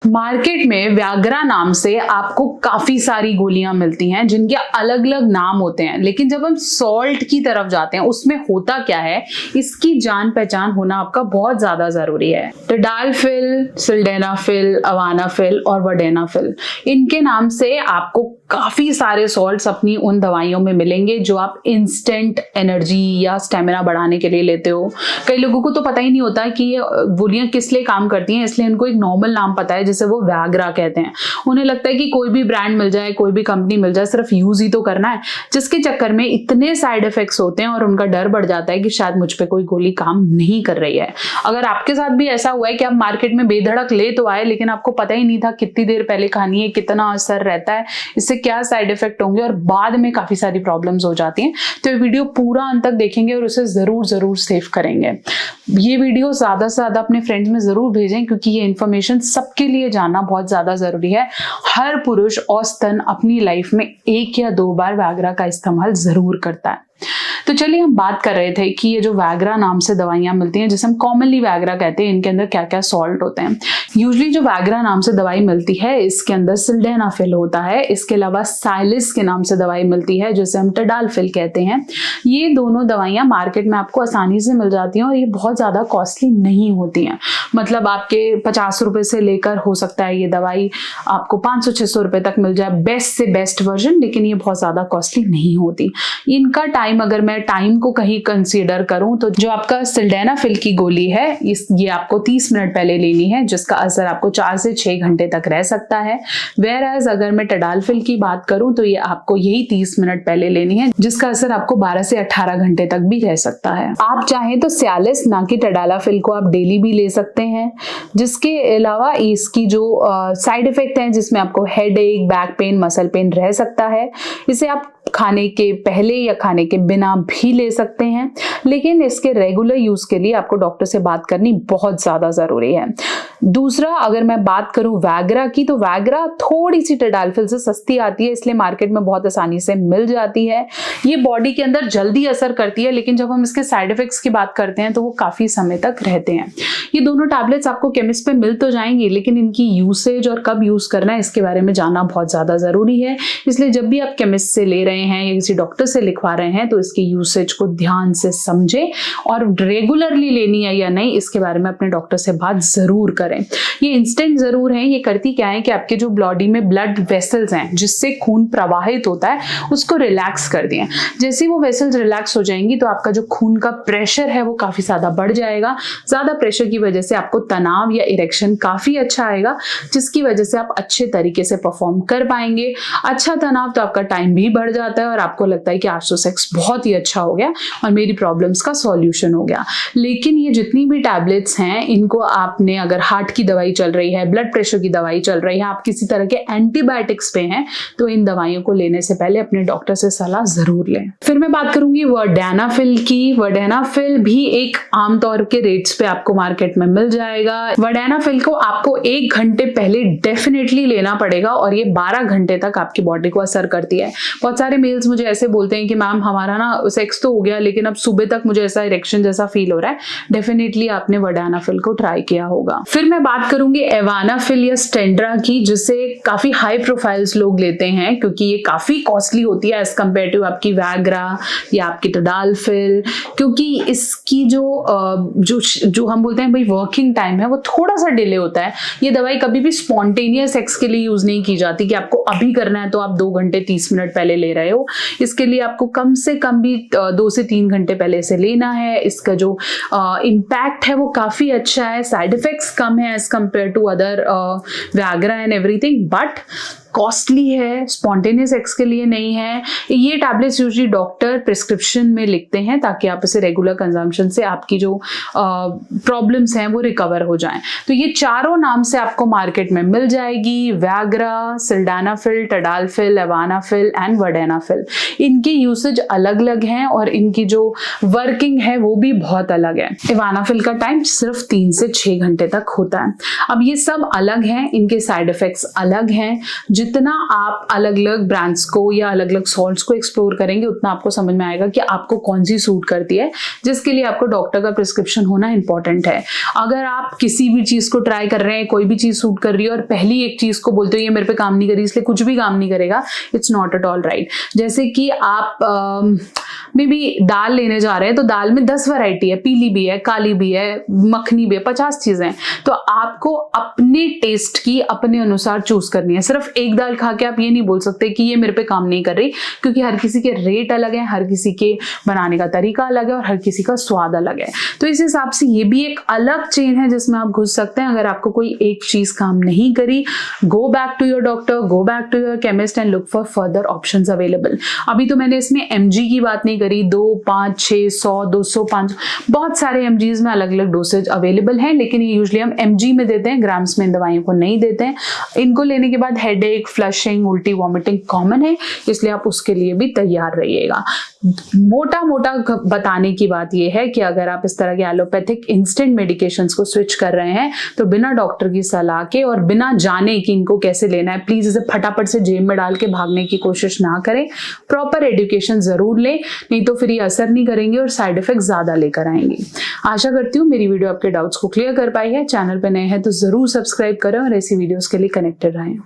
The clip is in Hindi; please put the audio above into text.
मार्केट में व्याग्रा नाम से आपको काफी सारी गोलियां मिलती हैं जिनके अलग अलग नाम होते हैं, लेकिन जब हम सॉल्ट की तरफ जाते हैं उसमें होता क्या है इसकी जान पहचान होना आपका बहुत ज्यादा जरूरी है। टडालफिल, सिल्डेनाफिल, अवानाफिल और वर्डेनाफिल, इनके नाम से आपको काफी सारे सॉल्ट्स अपनी उन दवाइयों में मिलेंगे जो आप इंस्टेंट एनर्जी या स्टेमिना बढ़ाने के लिए लेते हो। कई लोगों को तो पता ही नहीं होता कि ये गोलियां किस लिए काम करती हैं, इसलिए इनको एक नॉर्मल नाम पता है जिसे वो व्याग्रा कहते हैं। उन्हें लगता है कि कोई भी ब्रांड मिल जाए, कोई भी कंपनी मिल जाए, सिर्फ यूज ही तो करना है, जिसके चक्कर में इतने साइड इफेक्ट्स होते हैं और उनका डर बढ़ जाता है कि शायद मुझ पे कोई गोली काम नहीं कर रही है। अगर आपके साथ भी ऐसा हुआ है कि आप मार्केट में बेधड़क ले तो आए लेकिन आपको पता ही नहीं था कितनी देर पहले खानी है, कितना असर रहता है, इससे क्या साइड इफेक्ट होंगे और बाद में काफी सारी प्रॉब्लम्स हो जाती हैं, तो ये वीडियो पूरा अंत तक देखेंगे और उसे जरूर सेव करेंगे। ये वीडियो ज्यादा से ज्यादा अपने फ्रेंड्स में जरूर भेजें क्योंकि ये इन्फॉर्मेशन सबके लिए जानना बहुत ज्यादा जरूरी है। हर पुरुष औसतन अपनी लाइफ में 1 या 2 बार व्याग्रा का इस्तेमाल जरूर करता है। तो चलिए, हम बात कर रहे थे कि ये जो व्याग्रा नाम से दवाइयां मिलती हैं, जिसे हम कॉमनली व्याग्रा कहते हैं, इनके अंदर क्या क्या सॉल्ट होते हैं। यूजुअली जो व्याग्रा नाम से दवाई मिलती है इसके अंदर सिल्डेनाफिल होता है। इसके अलावा साइलिस के नाम से दवाई मिलती है जिसे हम टडालफिल कहते हैं। ये दोनों दवाइयां मार्केट में आपको आसानी से मिल जाती हैं और ये बहुत ज्यादा कॉस्टली नहीं होती हैं। मतलब आपके 50 रुपए से लेकर हो सकता है ये दवाई आपको 500-600 रुपए तक मिल जाए, बेस्ट से बेस्ट वर्जन, लेकिन ये बहुत ज्यादा कॉस्टली नहीं होती। इनका टाइम, अगर मैं टाइम को कहीं कंसीडर करूं तो जो आपका सिल्डेनाफिल की गोली है ये आपको 30 मिनट पहले लेनी है, जिसका असर आपको 4 से 6 घंटे तक रह सकता है। वेयर अगर मैं टडालफिल की बात करूं तो ये आपको यही 30 मिनट पहले लेनी है, जिसका असर आपको 12 से 18 घंटे तक भी रह सकता है। आप चाहें तो सियालिस ना कि टडालफिल को आप डेली भी ले सकते हैं। जिसके अलावा इसकी जो साइड इफेक्ट है जिसमें आपको headache, back pain, muscle pain रह सकता है, इसे आप खाने के पहले या खाने के बिना भी ले सकते हैं, लेकिन इसके रेगुलर यूज के लिए आपको डॉक्टर से बात करनी बहुत ज्यादा जरूरी है। दूसरा, अगर मैं बात करूं व्याग्रा की, तो व्याग्रा थोड़ी सी टडालफिल से सस्ती आती है, इसलिए मार्केट में बहुत आसानी से मिल जाती है। ये बॉडी के अंदर जल्दी असर करती है, लेकिन जब हम इसके साइड इफेक्ट्स की बात करते हैं तो वो काफी समय तक रहते हैं। ये दोनों टैबलेट्स आपको केमिस्ट पे मिल तो जाएंगी, लेकिन इनकी यूसेज और कब यूज करना है इसके बारे में जानना बहुत ज्यादा जरूरी है। इसलिए जब भी आप केमिस्ट से ले रहे हैं या किसी डॉक्टर से लिखवा रहे हैं तो इसकी यूसेज को ध्यान से समझें और रेगुलरली लेनी है या नहीं इसके बारे में अपने डॉक्टर से बात जरूर करें। ये इंस्टेंट जरूर है। ये करती क्या है कि आपके जो बॉडी में ब्लड वेसल्स हैं जिससे खून प्रवाहित होता है उसको रिलैक्स कर दिए। जैसे ही वो वेसल्स रिलैक्स हो जाएंगी तो आपका जो खून का प्रेशर है वो काफी ज्यादा बढ़ जाएगा। ज्यादा प्रेशर की वजह से आपको तनाव या इरेक्शन काफी अच्छा आएगा, जिसकी वजह से आप अच्छे तरीके से परफॉर्म कर पाएंगे। अच्छा तनाव तो आपका टाइम भी बढ़ जाता है और आपको लगता है कि आज तो सेक्स बहुत ही अच्छा हो गया और मेरी प्रॉब्लम्स का सॉल्यूशन हो गया। लेकिन ये जितनी भी टैबलेट्स हैं इनको आपने, अगर हार्ट की दवाई चल रही है, ब्लड प्रेशर की दवाई चल रही है, आप किसी तरह के एंटीबायोटिक्स पे हैं, तो इन दवाइयों को लेने से पहले अपने डॉक्टर से सलाह जरूर लें। फिर मैं बात करूंगी वर्डेनाफिल की। वर्डेनाफिल भी एक आमतौर के रेट्स पे आपको मार्केट में मिल जाएगा। वर्डेनाफिल को आपको 1 घंटे पहले डेफिनेटली लेना पड़ेगा और ये 12 घंटे तक आपकी बॉडी को असर करती है। बहुत सारे मेल्स मुझे ऐसे बोलते हैं कि मैम हमारा ना सेक्स तो हो गया लेकिन अब सुबह तक मुझे ऐसा इरेक्शन जैसा फील हो रहा है। डेफिनेटली आपने वर्डेनाफिल को ट्राई किया होगा। फिर मैं बात करूंगी एवानाफिल या स्टेंड्रा की, जिसे काफी हाई प्रोफाइल्स लोग लेते हैं क्योंकि ये काफी कॉस्टली होती है एज कम्पेयर टू आपकी व्याग्रा या आपकी टडालफिल, क्योंकि इसकी जो हम बोलते हैं भाई वर्किंग टाइम है वो थोड़ा सा डिले होता है। ये दवाई कभी भी स्पॉन्टेनियस सेक्स के लिए यूज नहीं की जाती कि आपको अभी करना है तो आप 2 घंटे 30 मिनट पहले ले रहे हो। इसके लिए आपको कम से कम भी 2 से 3 घंटे पहले से लेना है। इसका जो इम्पैक्ट है वो काफी अच्छा है, साइड इफेक्ट्स कम है as compare to other Viagra and everything, but costly है, स्पॉन्टेनियस सेक्स के लिए नहीं है। ये टैबलेट्स यूजुअली डॉक्टर प्रिस्क्रिप्शन में लिखते हैं ताकि आप इसे रेगुलर कंजम्पशन से आपकी जो प्रॉब्लम्स हैं वो रिकवर हो जाएं। तो ये चारों नाम से आपको मार्केट में मिल जाएगी, व्याग्रा, सिल्डेनाफिल, टडालफिल, एवानाफिल एंड वर्डेनाफिल। इनकी यूसेज अलग अलग हैं और इनकी जो वर्किंग है वो भी बहुत अलग है। एवानाफिल का टाइम सिर्फ 3 से 6 घंटे तक होता है। अब ये सब अलग हैं, इनके साइड इफेक्ट्स अलग हैं। जितना आप अलग अलग ब्रांड्स को या अलग अलग सॉल्ट्स को एक्सप्लोर करेंगे उतना आपको समझ में आएगा कि आपको कौन सी सूट करती है, जिसके लिए आपको डॉक्टर का प्रिस्क्रिप्शन होना इंपॉर्टेंट है। अगर आप किसी भी चीज को ट्राई कर रहे हैं, कोई भी चीज सूट कर रही है और पहली एक चीज को बोलते हो ये मेरे पे काम नहीं करी इसलिए कुछ भी काम नहीं करेगा, it's not at all right. जैसे कि आप मे बी दाल लेने जा रहे हैं तो दाल में 10 वैरायटी है, पीली भी है, काली भी है, मखनी भी है, 50 चीजें, तो आपको अपने टेस्ट की अपने अनुसार चूज करनी है। सिर्फ एक दाल खा के आप ये नहीं बोल सकते कि ये मेरे पे काम नहीं कर रही, क्योंकि हर किसी के रेट अलग है, हर किसी के बनाने का तरीका अलग है और हर किसी का स्वाद अलग है। तो इस हिसाब से ये भी एक अलग चेन है जिसमें आप घुस सकते हैं। अगर आपको कोई एक चीज काम नहीं करी, go back to your doctor, go back to your chemist and look for further options available. अभी तो मैंने इसमें mg की बात नहीं करी, 2, 5, 6, 100, 200, 500 बहुत सारे mgs में अलग अलग डोसेज अवेलेबल हैं, लेकिन ये यूजुअली हम mg में देते हैं, ग्राम्स में इन दवाइयों को नहीं देते हैं। इनको लेने के बाद हेडेक, फ्लशिंग, उल्टी, वॉमिटिंग कॉमन है, इसलिए आप उसके लिए भी तैयार रहिएगा। मोटा मोटा बताने की बात यह है कि अगर आप इस तरह के एलोपैथिक इंस्टेंट मेडिकेशंस को स्विच कर रहे हैं तो बिना डॉक्टर की सलाह के और बिना जाने कि इनको कैसे लेना है, प्लीज इसे फटाफट से जेब में डाल के भागने की कोशिश ना करें। प्रॉपर एजुकेशन जरूर लें, नहीं तो फिर ये असर नहीं करेंगे और साइड इफेक्ट ज्यादा लेकर आएंगे। आशा करती हूँ मेरी वीडियो आपके डाउट्स को क्लियर कर पाई है। चैनल पे नए हैं तो जरूर सब्सक्राइब करें और ऐसी वीडियोस के लिए कनेक्टेड रहें।